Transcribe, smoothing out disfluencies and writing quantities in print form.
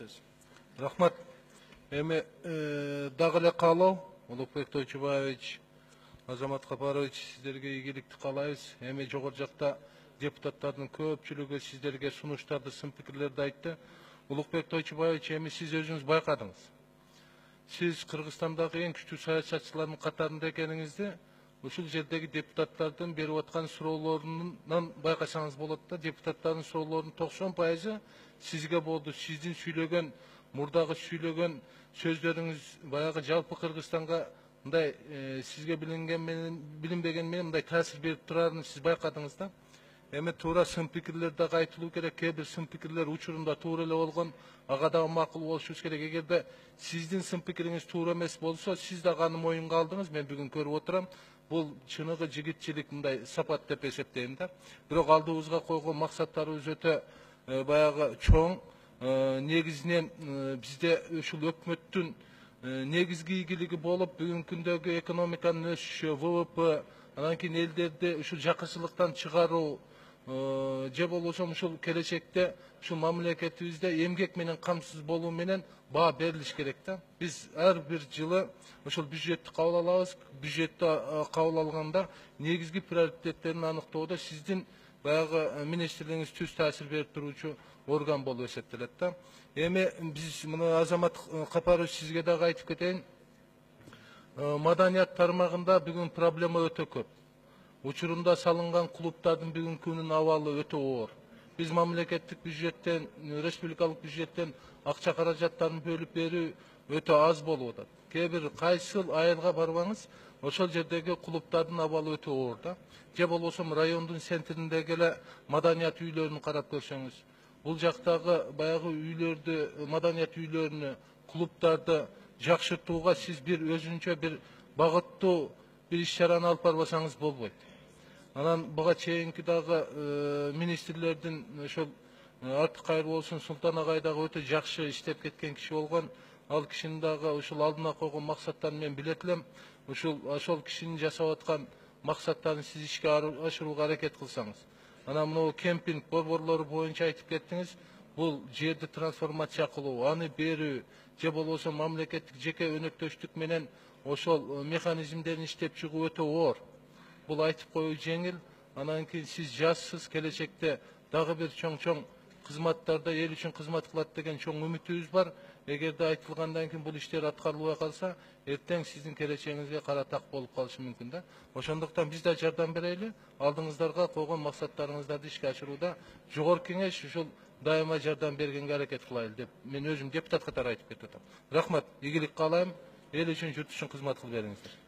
сөз. Рахмат. Эми дагы эле каалоо, Улукбек Тойчубаевич, Азамат Капарович, сиздерге ийгиликти каалайбыз. Эми жогору жакта депутаттардын көпчүлүгү сиздерге сунуштарды, сын пикирлерди айтты. Улукбек Тойчубаевич, эми сиз өзүңүз байкадыңыз. Сиз Кыргызстандагы эң күчтүү саясатчылардын катарында экениңизди ушул жердеги депутаттардын берип аткан суроолорунан байкасаңыз болот да. Депутаттардын суроолорунун 90% сизге болду. Сиздин сүйлөгөн, мурдагы сүйлөгөн сөздөрүңүз баягы жалпы Кыргызстанга мындай сизге билинбеген менен мындай таасир берип турарын сиз байкадыңыз да. Эми туура сын пикирлер дагы айтылуу керек. Кээ бир сын пикирлер учурунда туура эле болгон, ага дагы макул болушубуз керек. Эгерде сиздин сын пикириңиз туура эмес болсо, сиз дагы аны моюнга алдыңыз. Мен бүгүн көрүп отурам. Бул чыныгы жигитчилик, мындай сапат деп эсептейм да. Бирок алдыбызга койгон максаттарыбыз өтө баягы чоң. Негизинен бизде ушул өкмөттүн негизги ийгилиги болуп, бүгүнкү күндөгү экономиканын өсүшү, ВВП, анан кийин элдерди ушул жакырчылыктан чыгаруу, же болбосо ушул келечекте ушул мамлекетибизде эмгек менен камсыз болуу менен баа берилиш керек да. Биз ар бир жылы ушул бюджетти кабыл алабыз. Бюджетти кабыл алганда негизги приоритеттерин аныктоодо сиздин баягы министрлигиңиз түз таасир берип туруучу орган болуп эсептелет да. Эми биз мына Азамат Капарович сизге дагы айтып кетейин. Маданият тармагында бүгүн проблема өтө көп. Учурунда салынган клубтардын бүгүнкү күнүнүн абалы өтө оор. Биз мамлекеттик бюджеттен, республикалык бюджеттен акча каражаттарын бөлүп берүү өтө аз болуп атат. Кээ бир кайсыл айылга барбаңыз, ошол жердеги клубтардын абалы өтө оор да. Же болбосо райондун центриндеги эле маданият үйлөрүн карап көрсөңүз, бул жактагы баягы үйлөрдү, маданият үйлөрүнү, клубтарды жакшыртууга сиз бир өзүнчө бир багыттуу бир иш-чараны алып барбасаңыз болбойт. Анан буга чейинки дагы министрлердин ошол Артыкайыр болсун, Султан агай дагы өтө жакшы иштеп кеткен киши болгон. Ал кишинин дагы ушул алдына койгон максаттарын мен билет элем. Ошол кишинин жасап аткан максаттарын сиз ишке ашырууга аракет кылсаңыз. Анан мына кемпинг борборлору боюнча айтып кеттиңиз. Бул жерди трансформация кылуу, аны берүү, же болбосо мамлекеттик жеке өнөктөштүк менен ошол механизмдерин иштеп чыгуу өтө оор. Бул айтып коюу жеңил. Анан кийин сиз жашсыз, келечекте дагы бир чоң кызматтарда эл үчүн кызмат кылат деген чоң үмүтүбүз бар. Эгерде айтылгандан кийин бул иштер аткарылбай калса, эртең сиздин келечегиңизге кара так болуп калышы мүмкүн да. Ошондуктан биз да жардам берели. Алдыңыздарга койгон максаттарыңыздарды ишке ашырууда жогорку кеңеш ушул дайыма жардам бергенге аракет кылайлы деп мен өзүм депутат катары айтып кетип атам. Рахмат, ийгилик каалайм. Эл үчүн, журт үчүн кызмат кылып бериңиздер.